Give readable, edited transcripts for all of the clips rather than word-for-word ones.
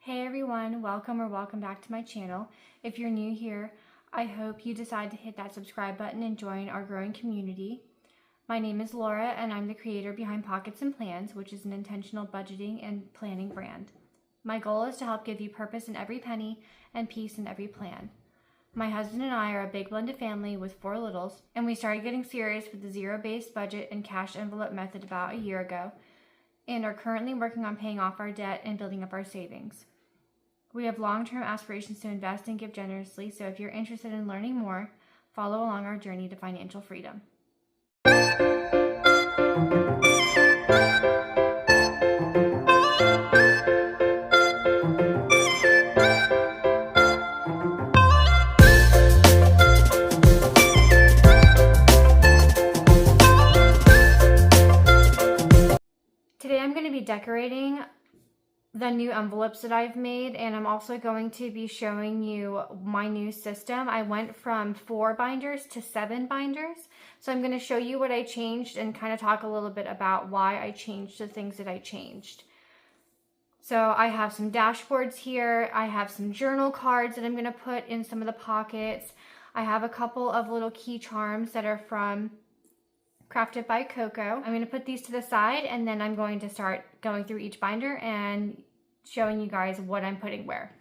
Hey everyone, welcome back to my channel. If you're new here, I hope you decide to hit that subscribe button and join our growing community. My name is Laura and I'm the creator behind Pockets and Plans, which is an intentional budgeting and planning brand. My goal is to help give you purpose in every penny and peace in every plan. My husband and I are a big blended family with 4 littles, and we started getting serious with the zero-based budget and cash envelope method about a year ago, and are currently working on paying off our debt and building up our savings. We have long-term aspirations to invest and give generously, so if you're interested in learning more, follow along our journey to financial freedom. Today I'm going to be decorating the new envelopes that I've made, and I'm also going to be showing you my new system. I went from 4 binders to 7 binders, so I'm going to show you what I changed and kind of talk a little bit about why I changed the things that I changed. So I have some dashboards here, I have some journal cards that I'm going to put in some of the pockets, I have a couple of little key charms that are from Crafted by Coco. I'm going to put these to the side, and then I'm going to start going through each binder and showing you guys what I'm putting where.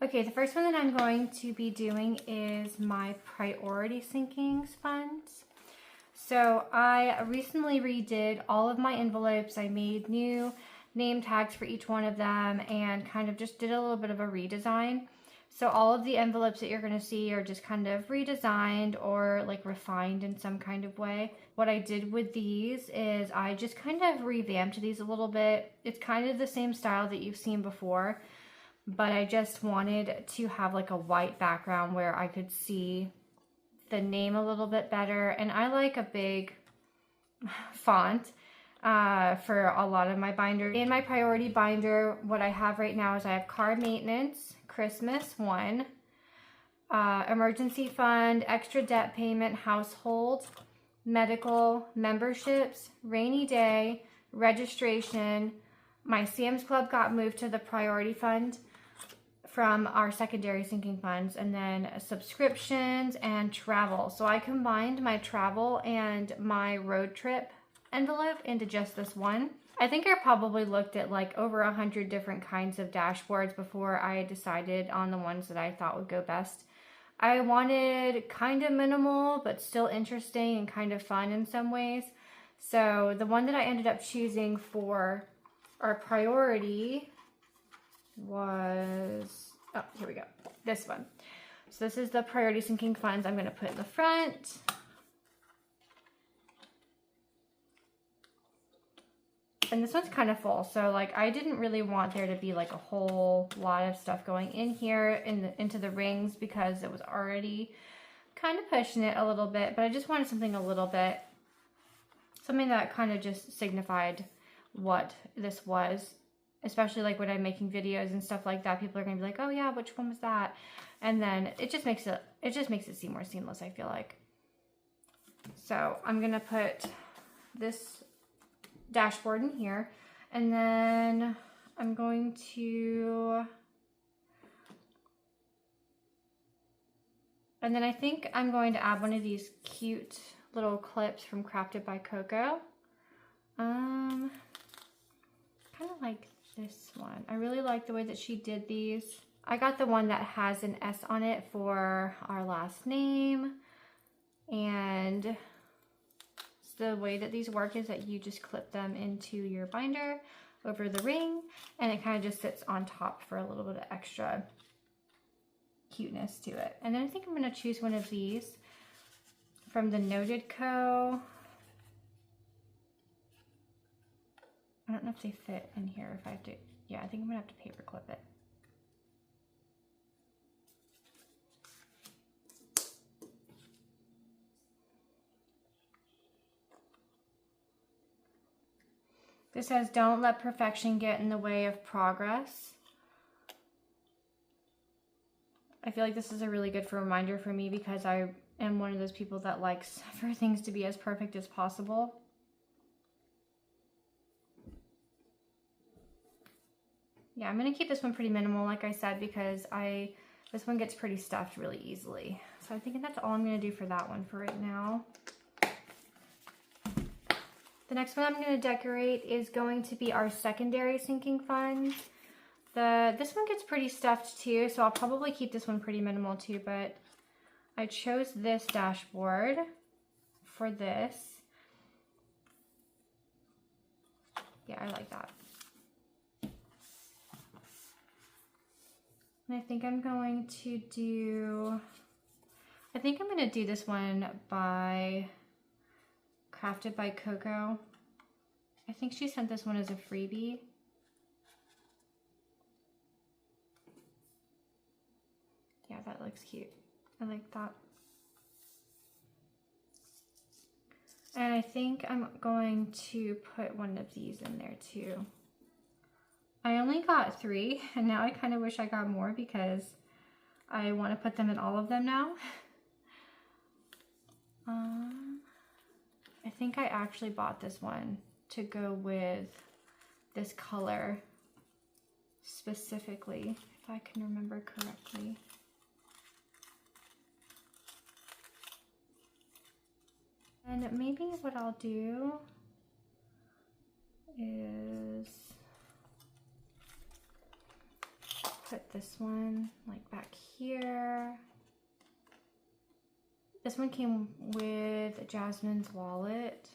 Okay, the first one that I'm going to be doing is my priority sinking funds. So I recently redid all of my envelopes. I made new name tags for each one of them and kind of just did a little bit of a redesign. So all of the envelopes that you're going to see are just kind of redesigned or like refined in some kind of way. What I did with these is I just kind of revamped these a little bit. It's kind of the same style that you've seen before, but I just wanted to have like a white background where I could see the name a little bit better. And I like a big font for a lot of my binders. In my priority binder, what I have right now is I have car maintenance, Christmas 1, emergency fund, extra debt payment, household, medical, memberships, rainy day, registration. My Sam's Club got moved to the priority fund from our secondary sinking funds, and then subscriptions and travel. So I combined my travel and my road trip envelope into just this one. I think I probably looked at like over 100 different kinds of dashboards before I decided on the ones that I thought would go best. I wanted kind of minimal, but still interesting and kind of fun in some ways. So the one that I ended up choosing for our priority was, oh, here we go, this one. So this is the priority sinking funds I'm going to put in the front. And this one's kind of full, so like I didn't really want there to be like a whole lot of stuff going in here into the rings because it was already kind of pushing it a little bit, but I just wanted something a little bit, something that kind of just signified what this was, especially like when I'm making videos and stuff like that. People are gonna be like, oh yeah, which one was that? And then it just makes it seem more seamless, I feel like. So I'm gonna put this dashboard in here, and then I'm going to, and then I think I'm going to add one of these cute little clips from Crafted by Coco. Kind of like this one. I really like the way that she did these. I got the one that has an S on it for our last name, and the way that these work is that you just clip them into your binder over the ring, and it kind of just sits on top for a little bit of extra cuteness to it. And then I think I'm going to choose one of these from the Noted Co. I don't know if they fit in here, if I have to, yeah, I think I'm going to have to paper clip it. This says, don't let perfection get in the way of progress. I feel like this is a really good reminder for me because I am one of those people that likes for things to be as perfect as possible. Yeah, I'm gonna keep this one pretty minimal, like I said, because this one gets pretty stuffed really easily. So I think that's all I'm gonna do for that one for right now. The next one I'm gonna decorate is going to be our secondary sinking funds. This one gets pretty stuffed too, so I'll probably keep this one pretty minimal too, but I chose this dashboard for this. Yeah, I like that. And I think I'm going to do this one by Crafted by Coco. I think she sent this one as a freebie. Yeah, that looks cute. I like that. And I think I'm going to put one of these in there too. I only got 3, and now I kind of wish I got more because I want to put them in all of them now. I think I actually bought this one to go with this color specifically, if I can remember correctly. And maybe what I'll do is put this one like back here. This one came with Jasmine's wallet.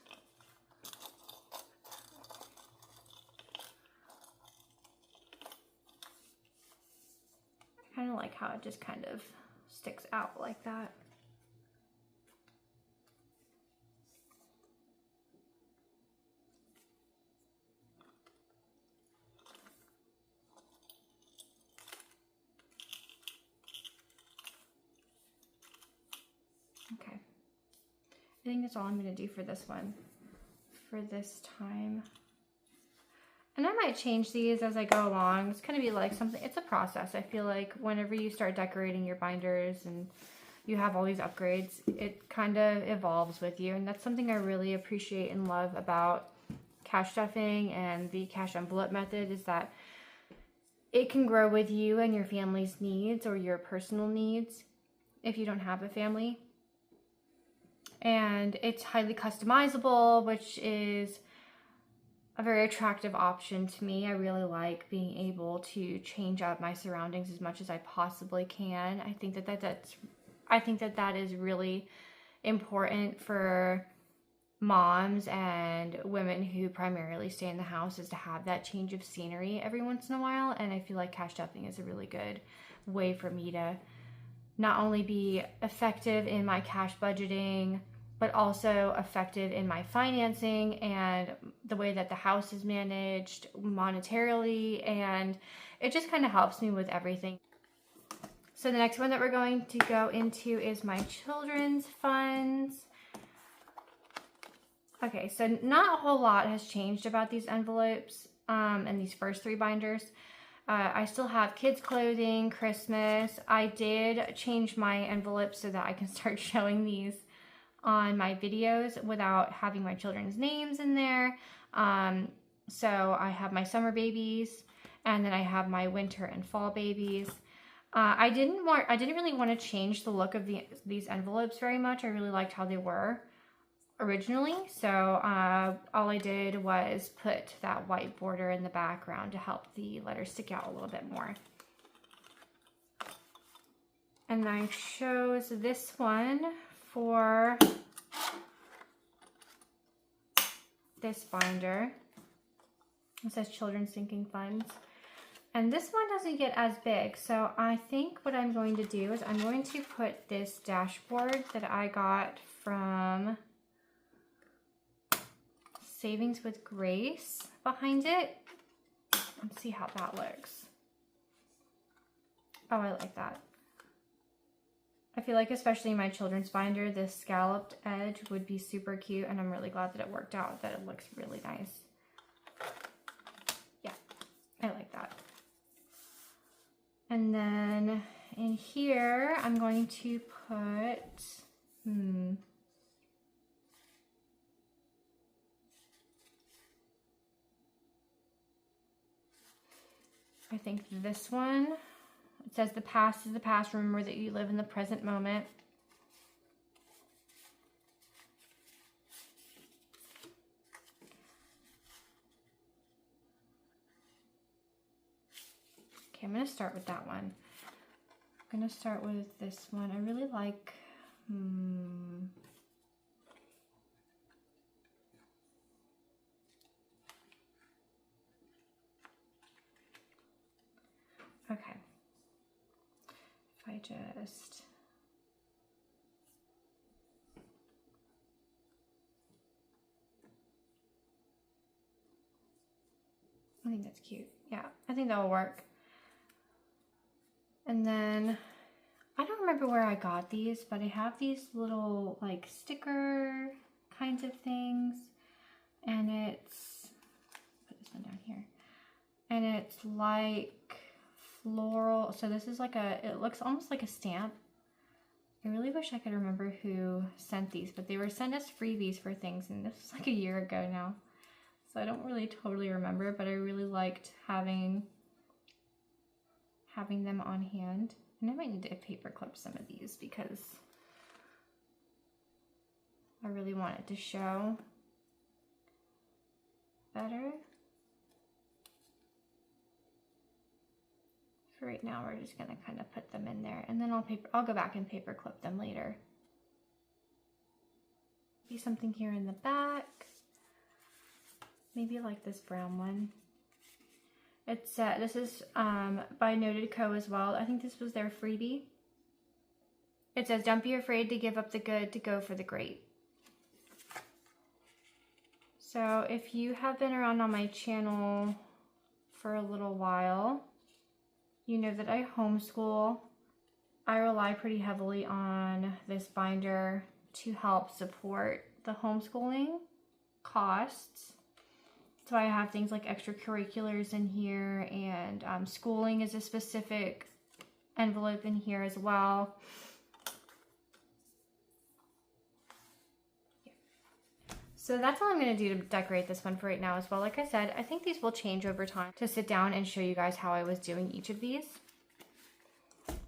I kind of like how it just kind of sticks out like that. Okay, I think that's all I'm going to do for this one, for this time. And I might change these as I go along. It's going to be like something, it's a process. I feel like whenever you start decorating your binders and you have all these upgrades, it kind of evolves with you. And that's something I really appreciate and love about cash stuffing and the cash envelope method, is that it can grow with you and your family's needs or your personal needs if you don't have a family. And it's highly customizable, which is a very attractive option to me. I really like being able to change up my surroundings as much as I possibly can. I think that is really important for moms and women who primarily stay in the house, is to have that change of scenery every once in a while. And I feel like cash stuffing is a really good way for me to not only be effective in my cash budgeting, but also effective in my financing and the way that the house is managed monetarily. And it just kind of helps me with everything. So the next one that we're going to go into is my children's funds. Okay, so not a whole lot has changed about these envelopes and these first 3 binders. I still have kids clothing, Christmas. I did change my envelopes so that I can start showing these on my videos without having my children's names in there. So I have my summer babies, and then I have my winter and fall babies. I didn't really want to change the look of these envelopes very much. I really liked how they were originally, so all I did was put that white border in the background to help the letters stick out a little bit more. And I chose this one for this binder. It says Children's Sinking Funds. And this one doesn't get as big, so I think what I'm going to do is I'm going to put this dashboard that I got from Savings with Grace behind it and see how that looks. Oh, I like that. I feel like especially in my children's binder, this scalloped edge would be super cute, and I'm really glad that it worked out, that it looks really nice. Yeah, I like that. And then in here, I'm going to put, I think this one, it says the past is the past. Remember that you live in the present moment. Okay, I'm going to start with that one. I'm going to start with this one. I really like, okay. If I just, I think that's cute. Yeah, I think that will work. And then, I don't remember where I got these, but I have these little like sticker kinds of things. And it's, put this one down here. And it's like floral. So this is like it looks almost like a stamp. I really wish I could remember who sent these, but they were sent as freebies for things, and this was like a year ago now. So I don't really totally remember, but I really liked having them on hand. And I might need to paper clip some of these because I really want it to show better. For right now, we're just gonna kind of put them in there, and then I'll go back and paper clip them later. Maybe something here in the back. Maybe like this brown one. It's this is by Noted Co as well. I think this was their freebie. It says, "Don't be afraid to give up the good to go for the great." So if you have been around on my channel for a little while, you know that I homeschool. I rely pretty heavily on this binder to help support the homeschooling costs. So I have things like extracurriculars in here, and schooling is a specific envelope in here as well. So that's all I'm going to do to decorate this one for right now as well. Like I said, I think these will change over time to sit down and show you guys how I was doing each of these.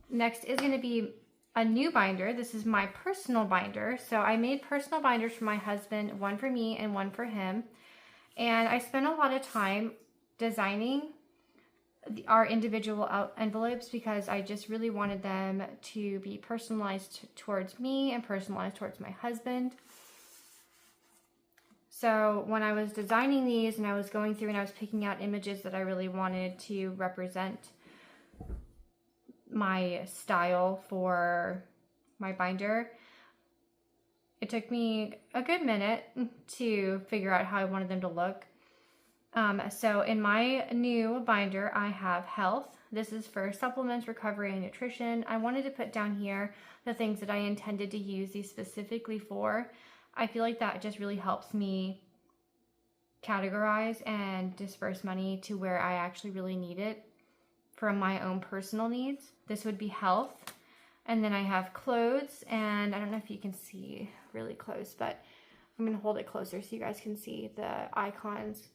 Next is going to be a new binder. This is my personal binder. So I made personal binders for my husband, one for me and one for him. And I spent a lot of time designing our individual envelopes because I just really wanted them to be personalized towards me and personalized towards my husband. So when I was designing these and I was going through and I was picking out images that I really wanted to represent my style for my binder, it took me a good minute to figure out how I wanted them to look. So in my new binder, I have health. This is for supplements, recovery, and nutrition. I wanted to put down here the things that I intended to use these specifically for. I feel like that just really helps me categorize and disperse money to where I actually really need it for my own personal needs. This would be health. And then I have clothes, and I don't know if you can see really close, but I'm going to hold it closer so you guys can see the icons.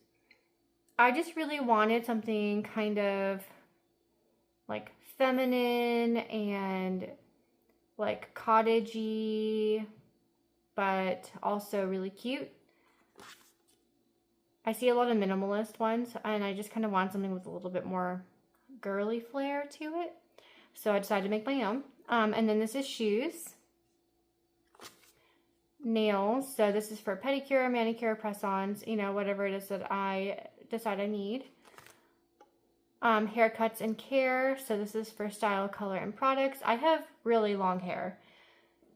I just really wanted something kind of like feminine and like cottagey, but also really cute. I see a lot of minimalist ones, and I just kind of want something with a little bit more girly flair to it. So I decided to make my own. And then this is shoes. Nails. So this is for pedicure, manicure, press-ons, you know, whatever it is that I decide I need. Haircuts and care. So this is for style, color, and products. I have really long hair.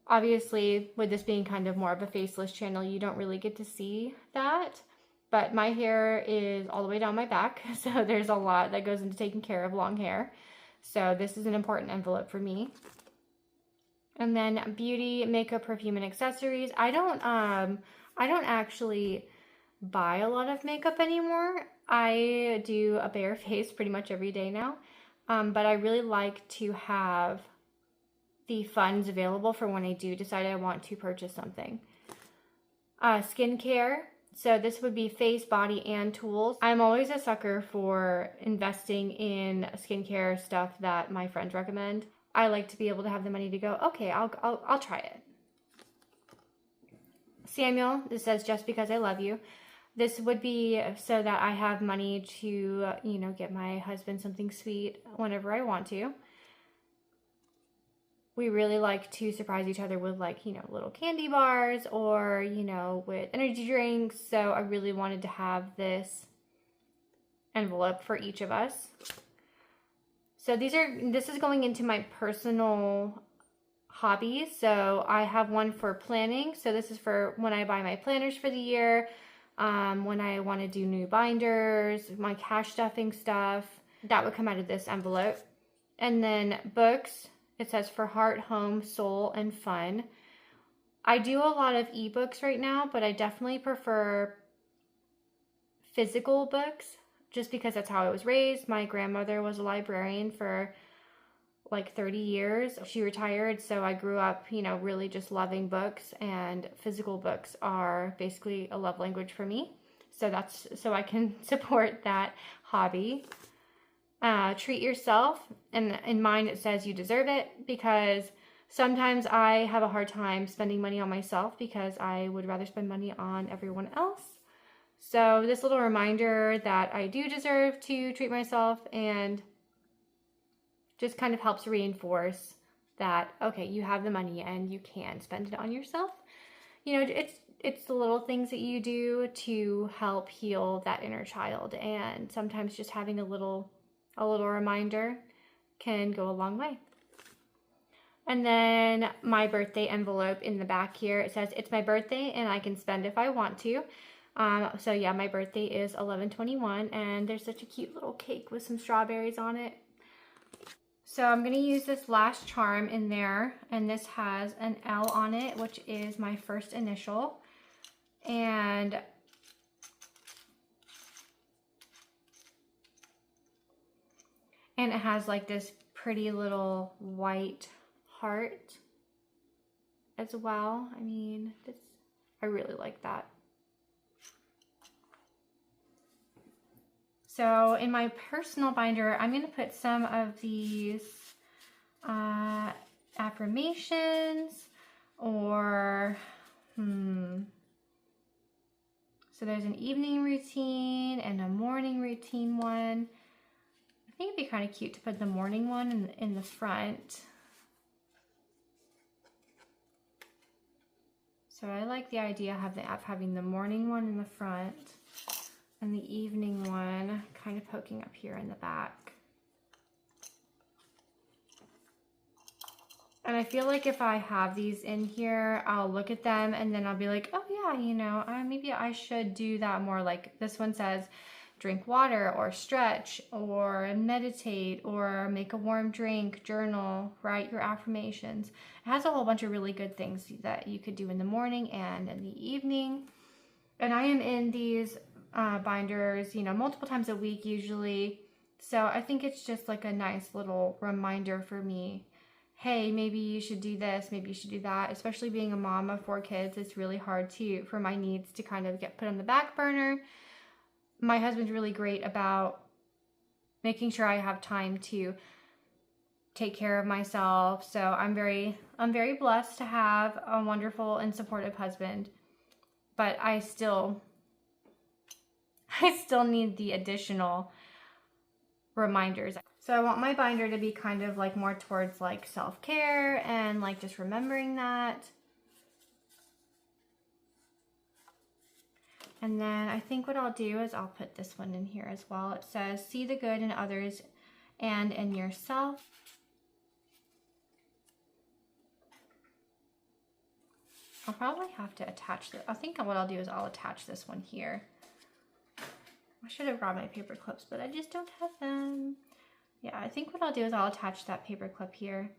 Obviously, with this being kind of more of a faceless channel, you don't really get to see that. But my hair is all the way down my back. So there's a lot that goes into taking care of long hair. So this is an important envelope for me. And then beauty, makeup, perfume, and accessories. I don't actually buy a lot of makeup anymore. I do a bare face pretty much every day now. But I really like to have the funds available for when I do decide I want to purchase something. Skincare. So this would be face, body, and tools. I'm always a sucker for investing in skincare stuff that my friends recommend. I like to be able to have the money to go, okay, I'll try it. Samuel, this says, just because I love you. This would be so that I have money to, get my husband something sweet whenever I want to. We really like to surprise each other with little candy bars or, with energy drinks. So I really wanted to have this envelope for each of us. So this is going into my personal hobbies. So I have one for planning. So this is for when I buy my planners for the year, when I want to do new binders, my cash stuffing stuff, that would come out of this envelope. And then books. It says for heart, home, soul, and fun. I do a lot of ebooks right now, but I definitely prefer physical books just because that's how I was raised. My grandmother was a librarian for like 30 years. She retired, so I grew up, really just loving books, and physical books are basically a love language for me. So that's so I can support that hobby. Treat yourself, and in mine it says you deserve it, because sometimes I have a hard time spending money on myself because I would rather spend money on everyone else. So this little reminder that I do deserve to treat myself, and just kind of helps reinforce that, okay, you have the money and you can spend it on yourself. It's the little things that you do to help heal that inner child, and sometimes just having a little reminder can go a long way. And then my birthday envelope in the back here, it says it's my birthday and I can spend if I want to. So yeah, my birthday is 11/21, and there's such a cute little cake with some strawberries on it. So I'm going to use this last charm in there, and this has an L on it, which is my first initial. And it has like this pretty little white heart as well. I really like that. So in my personal binder, I'm going to put some of these affirmations, or so there's an evening routine and a morning routine one. I think it'd be kind of cute to put the morning one in the front. So I like the idea of having the morning one in the front and the evening one kind of poking up here in the back. And I feel like if I have these in here, I'll look at them and then I'll be like, oh yeah, maybe I should do that more. Like this one says, drink water, or stretch, or meditate, or make a warm drink, journal, write your affirmations. It has a whole bunch of really good things that you could do in the morning and in the evening. And I am in these binders, multiple times a week usually. So I think it's just like a nice little reminder for me. Hey, maybe you should do this, maybe you should do that. Especially being a mom of 4 kids, it's really hard for my needs to kind of get put on the back burner. My husband's really great about making sure I have time to take care of myself. So I'm very blessed to have a wonderful and supportive husband. But I still need the additional reminders. So I want my binder to be kind of like more towards like self-care and like just remembering that. And then I think what I'll do is I'll put this one in here as well. It says, see the good in others and in yourself. I'll probably have to attach this. I think what I'll do is I'll attach this one here. I should have brought my paper clips, but I just don't have them. Yeah, I think what I'll do is I'll attach that paper clip here.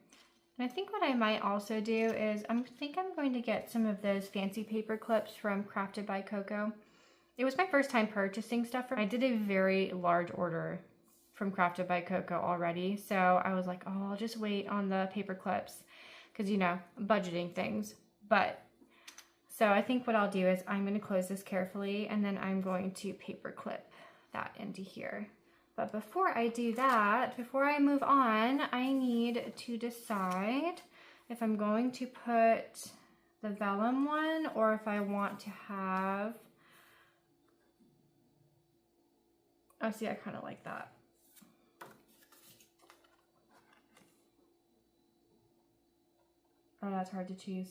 And I think what I might also do is I'm going to get some of those fancy paper clips from Crafted by Coco. It was my first time purchasing stuff from. I did a very large order from Crafted by Coco already, so I was like, oh, I'll just wait on the paper clips because, budgeting things. But So I think what I'll do is I'm going to close this carefully, and then I'm going to paper clip that into here. But before I do that, before I move on, I need to decide if I'm going to put the vellum one or if I want to have, oh, see, I kind of like that. Oh, that's hard to choose.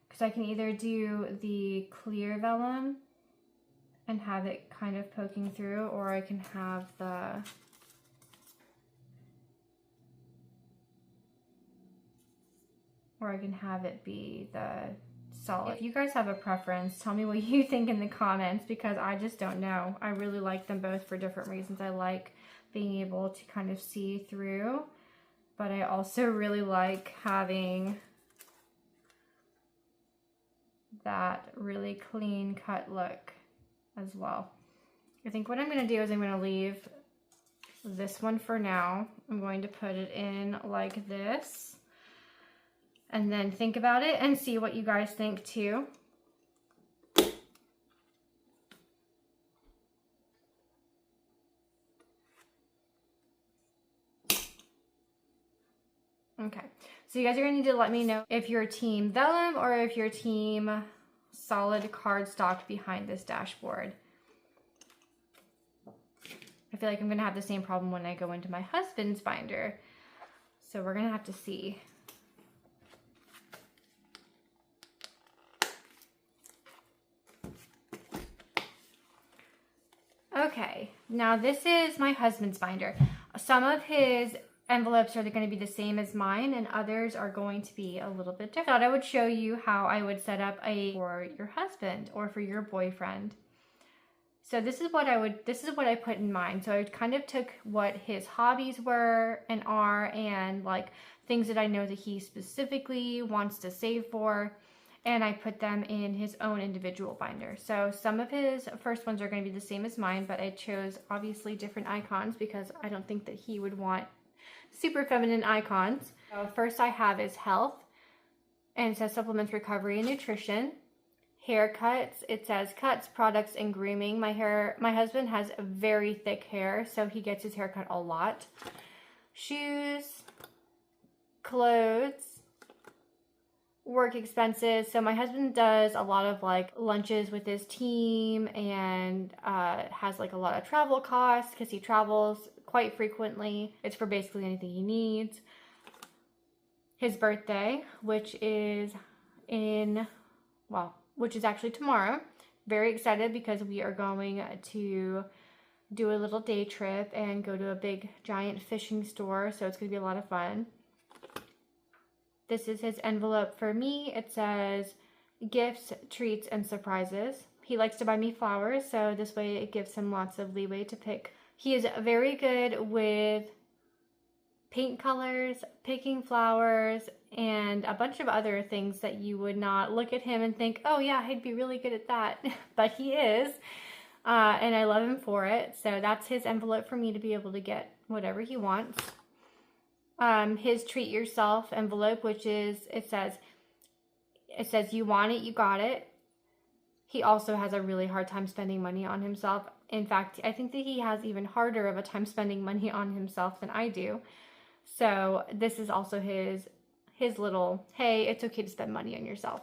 Because I can either do the clear vellum and have it kind of poking through, or I can have the it be the solid. If you guys have a preference, tell me what you think in the comments, because I just don't know. I really like them both for different reasons. I like being able to kind of see through, but I also really like having that really clean cut look as well. I think what I'm going to do is I'm going to leave this one for now. I'm going to put it in like this and then think about it and see what you guys think too. Okay, so you guys are going to need to let me know if you're team vellum or if you're team solid cardstock behind this dashboard. I feel like I'm going to have the same problem when I go into my husband's binder. So we're going to have to see. Okay, now this is my husband's binder. Some of his envelopes are going to be the same as mine, and others are going to be a little bit different. I thought I would show you how I would set up for your husband or for your boyfriend. So this is what I put in mine. So I kind of took what his hobbies were and are, and like things that I know that he specifically wants to save for, and I put them in his own individual binder. So some of his first ones are going to be the same as mine, but I chose obviously different icons because I don't think that he would want super feminine icons. So first I have is health, and it says supplements, recovery, and nutrition. Haircuts, it says cuts, products, and grooming. My husband has very thick hair, so he gets his hair cut a lot. Shoes, clothes, work expenses. So my husband does a lot of like lunches with his team, and has like a lot of travel costs because he travels quite frequently. It's for basically anything he needs. His birthday, which is actually tomorrow. Very excited because we are going to do a little day trip and go to a big giant fishing store, so it's going to be a lot of fun. This is his envelope for me. It says gifts, treats, and surprises. He likes to buy me flowers, so this way it gives him lots of leeway to pick. He is very good with paint colors, picking flowers, and a bunch of other things that you would not look at him and think, oh yeah, he'd be really good at that. But he is, and I love him for it. So that's his envelope for me to be able to get whatever he wants. His treat yourself envelope, which is, it says you want it, you got it. He also has a really hard time spending money on himself. In fact, I think that he has even harder of a time spending money on himself than I do. So this is also his little, hey, it's okay to spend money on yourself.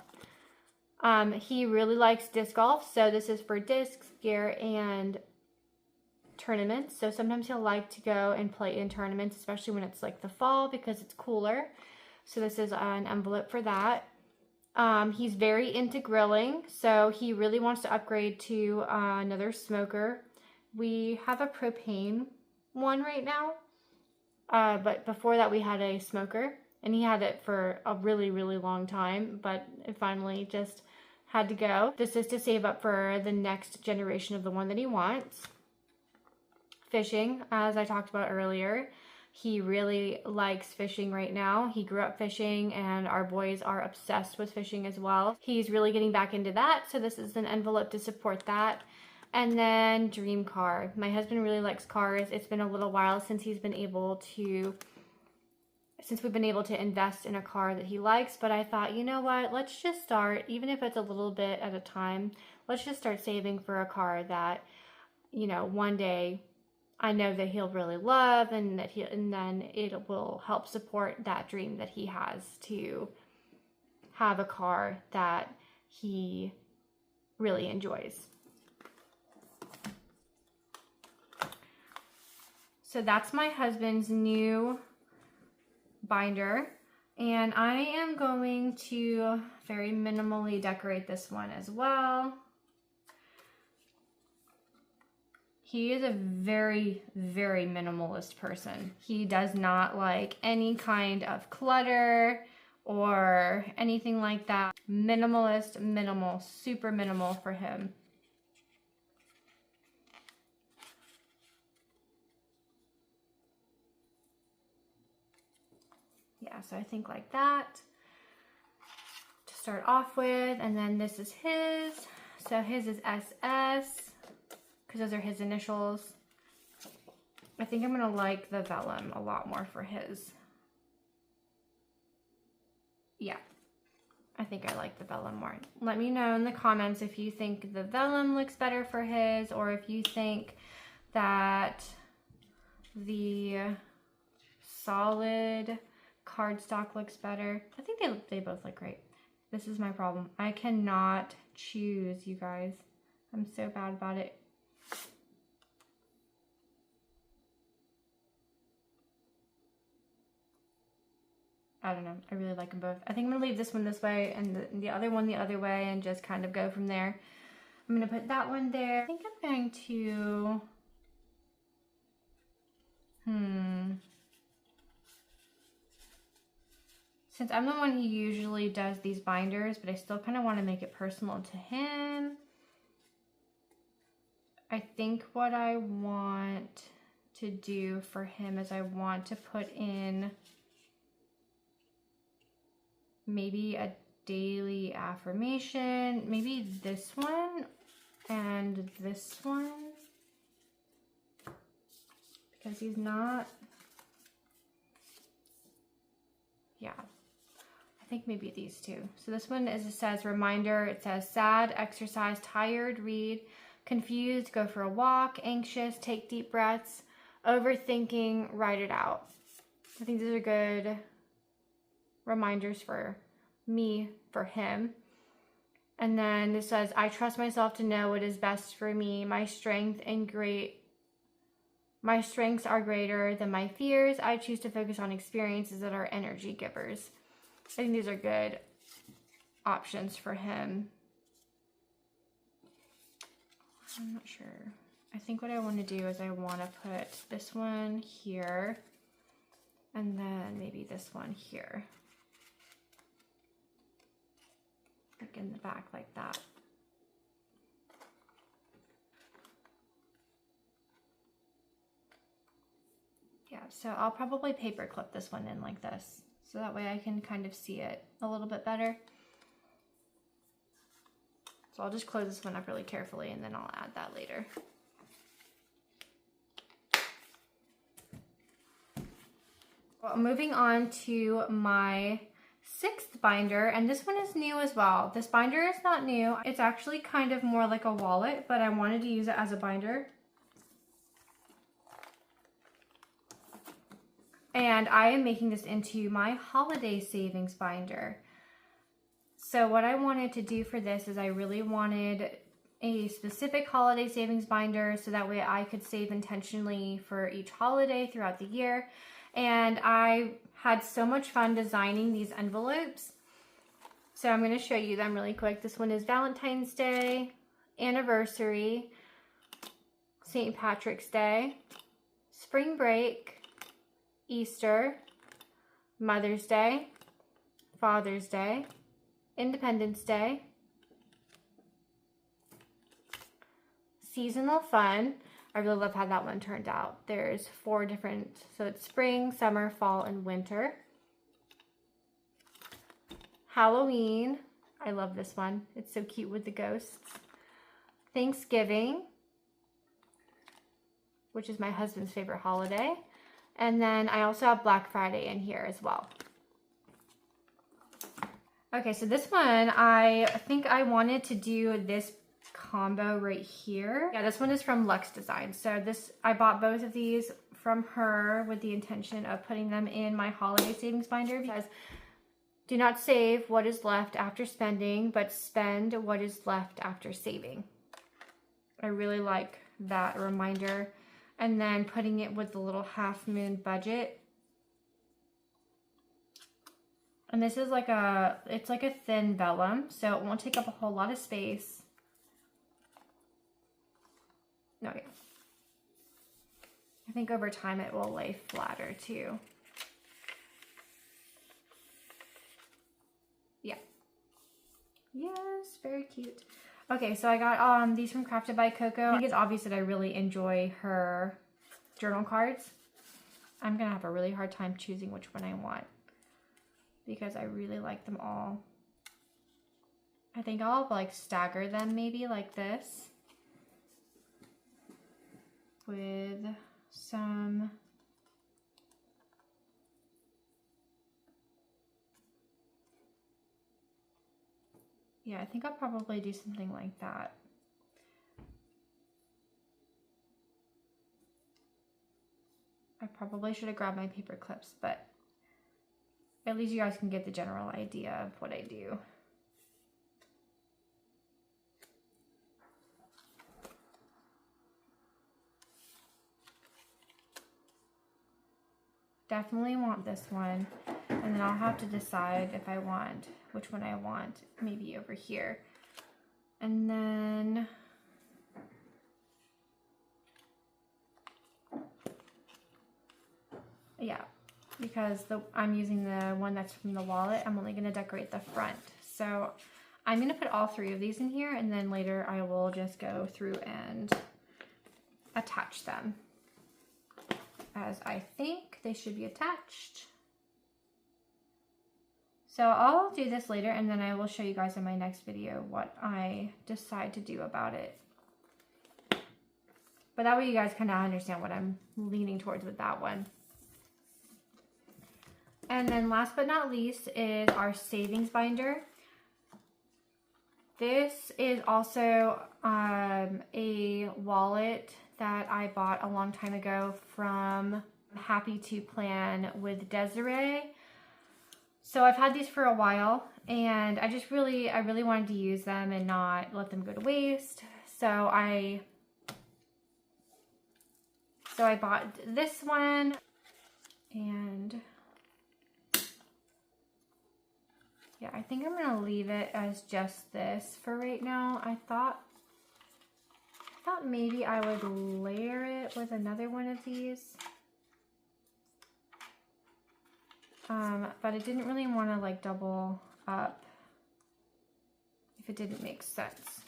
He really likes disc golf. So this is for discs, gear, and tournaments. So sometimes he'll like to go and play in tournaments, especially when it's like the fall because it's cooler. So this is an envelope for that. He's very into grilling, so he really wants to upgrade to another smoker. We have a propane one right now, but before that we had a smoker, and he had it for a really, really long time, but it finally just had to go. This is to save up for the next generation of the one that he wants. Fishing, as I talked about earlier. He really likes fishing right now. He grew up fishing, and our boys are obsessed with fishing as well. He's really getting back into that, so this is an envelope to support that. And then dream car. My husband really likes cars. It's been a little while since he's been able to since we've been able to invest in a car that he likes. But I thought, you know what, let's just start, even if it's a little bit at a time, let's just start saving for a car that, you know, one day I know that he'll really love, and then it will help support that dream that he has to have a car that he really enjoys. So that's my husband's new binder, and I am going to very minimally decorate this one as well. He is a very, very minimalist person. He does not like any kind of clutter or anything like that. Minimalist, minimal, super minimal for him. Yeah, so I think like that to start off with. And then this is his. So his is SS, because those are his initials. I think I'm gonna like the vellum a lot more for his. Yeah, I think I like the vellum more. Let me know in the comments if you think the vellum looks better for his, or if you think that the solid cardstock looks better. I think they both look great. This is my problem. I cannot choose, you guys. I'm so bad about it. I don't know. I really like them both. I think I'm gonna leave this one this way and the other one the other way, and just kind of go from there. I'm gonna put that one there. I think I'm going to, since I'm the one who usually does these binders, but I still kind of want to make it personal to him. I think what I want to do for him is I want to put in maybe a daily affirmation, maybe this one and this one, because he's not, yeah, I think maybe these two. So this one is, it says reminder, it says sad, exercise, tired, read, confused, go for a walk, anxious, take deep breaths, overthinking, write it out. I think these are good reminders for me, for him. And then it says, I trust myself to know what is best for me. My strengths are greater than my fears. I choose to focus on experiences that are energy givers. I think these are good options for him. I'm not sure. I think what I want to do is I want to put this one here, and then maybe this one here. Like in the back like that. Yeah, so I'll probably paper clip this one in like this, so that way I can kind of see it a little bit better. So I'll just close this one up really carefully, and then I'll add that later. Well, moving on to my 6th binder, and this one is new as well. This binder is not new. It's actually kind of more like a wallet, but I wanted to use it as a binder. And I am making this into my holiday savings binder. So what I wanted to do for this is I really wanted a specific holiday savings binder, so that way I could save intentionally for each holiday throughout the year. And I had so much fun designing these envelopes. So I'm going to show you them really quick. This one is Valentine's Day, anniversary, St. Patrick's Day, spring break, Easter, Mother's Day, Father's Day, Independence Day, seasonal fun. I really love how that one turned out. There's 4 different, so it's spring, summer, fall, and winter. Halloween, I love this one. It's so cute with the ghosts. Thanksgiving, which is my husband's favorite holiday. And then I also have Black Friday in here as well. Okay, so this one, I think I wanted to do this combo right here. Yeah, this one is from Luxe Design. So I bought both of these from her with the intention of putting them in my holiday savings binder, because do not save what is left after spending, but spend what is left after saving. I really like that reminder. And then putting it with the little half moon budget. And this is like it's like a thin vellum, so it won't take up a whole lot of space. No, yeah. I think over time it will lay flatter too. Yeah. Yes, very cute. Okay, so I got these from Crafted by Coco. I think it's obvious that I really enjoy her journal cards. I'm gonna have a really hard time choosing which one I want, because I really like them all. I think I'll like stagger them maybe like this with some yeah, I think I'll probably do something like that. I probably should have grabbed my paper clips, but at least you guys can get the general idea of what I do. Definitely want this one, and then I'll have to decide if I want, which one I want, maybe over here. And then yeah, because I'm using the one that's from the wallet, I'm only going to decorate the front. So I'm going to put all three of these in here, and then later I will just go through and attach them, as I think they should be attached. So I'll do this later, and then I will show you guys in my next video what I decide to do about it. But that way you guys kind of understand what I'm leaning towards with that one. And then last but not least is our savings binder. This is also a wallet that I bought a long time ago from Happy to Plan with Desiree. So I've had these for a while, and I really wanted to use them and not let them go to waste. So I bought this one, and yeah, I think I'm gonna leave it as just this for right now. I thought maybe I would layer it with another one of these. But I didn't really want to like double up if it didn't make sense.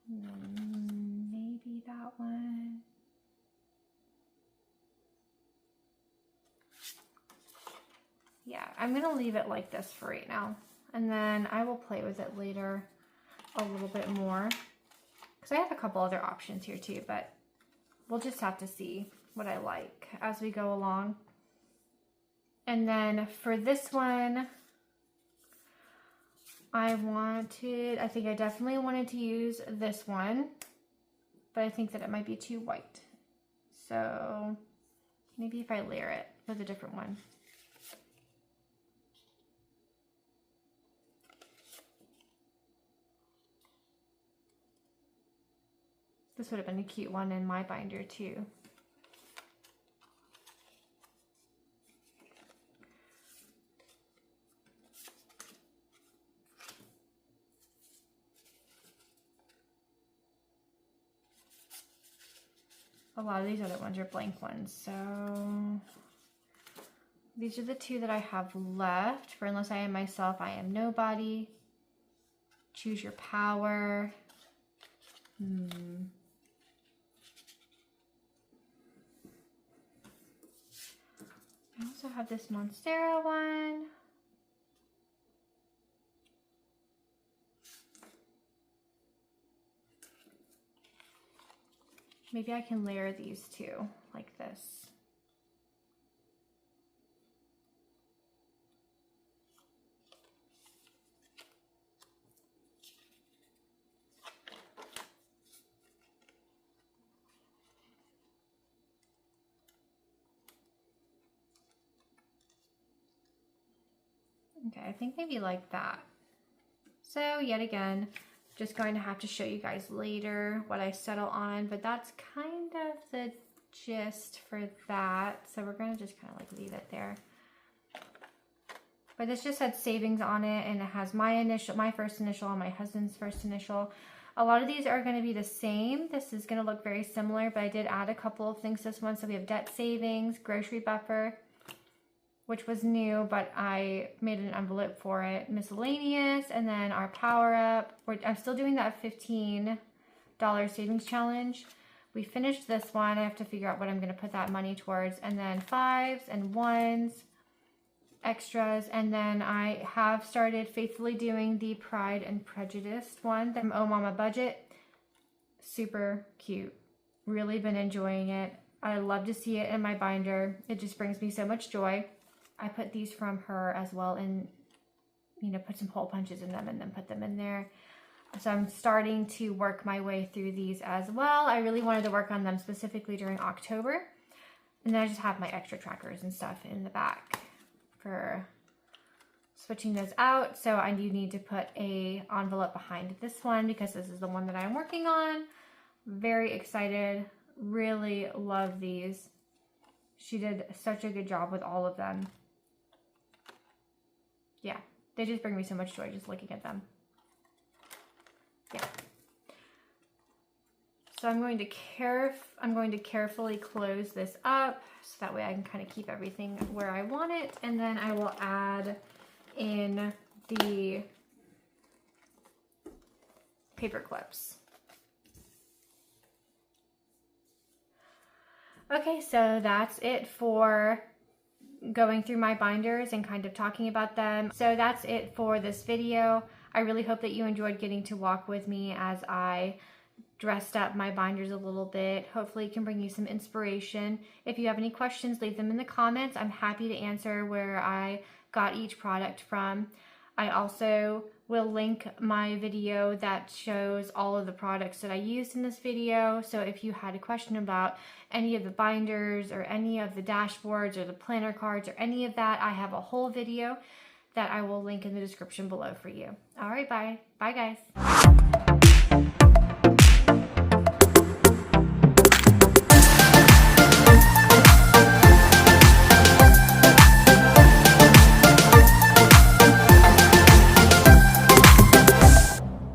Maybe that one. Yeah, I'm gonna leave it like this for right now, and then I will play with it later a little bit more, because I have a couple other options here too, but we'll just have to see what I like as we go along. And then for this one, I think I definitely wanted to use this one, but I think that it might be too white. So maybe if I layer it with a different one. This would have been a cute one in my binder too. A lot of these other ones are blank ones, so these are the two that I have left for Unless I Am Myself, I Am Nobody. Choose Your Power. I also have this Monstera one. Maybe I can layer these two like this. Okay, I think maybe like that. So yet again, just going to have to show you guys later what I settle on, but that's kind of the gist for that. So we're gonna just kind of like leave it there. But this just had savings on it, and it has my initial, my first initial, and my husband's first initial. A lot of these are going to be the same. This is going to look very similar, but I did add a couple of things to this one. So we have debt savings, grocery buffer, which was new, but I made an envelope for it, miscellaneous, and then our power up. I'm still doing that $15 savings challenge. We finished this one. I have to figure out what I'm going to put that money towards, and then 5s and 1s, extras, and then I have started faithfully doing the Pride and Prejudice one from Oh Mama Budget. Super cute. Really been enjoying it. I love to see it in my binder. It just brings me so much joy. I put these from her as well, and you know, put some hole punches in them and then put them in there. So I'm starting to work my way through these as well. I really wanted to work on them specifically during October. And then I just have my extra trackers and stuff in the back for switching those out. So I do need to put a envelope behind this one because this is the one that I'm working on. Very excited. Really love these. She did such a good job with all of them. Yeah, they just bring me so much joy just looking at them. Yeah. So I'm going to carefully close this up so that way I can kind of keep everything where I want it, and then I will add in the paper clips. Okay, so that's it for going through my binders and kind of talking about them. So that's it for this video. I really hope that you enjoyed getting to walk with me as I dressed up my binders a little bit. Hopefully it can bring you some inspiration. If you have any questions, leave them in the comments. I'm happy to answer where I got each product from. I also will link my video that shows all of the products that I used in this video. So if you had a question about any of the binders or any of the dashboards or the planner cards or any of that, I have a whole video that I will link in the description below for you. All right, bye. Bye, guys.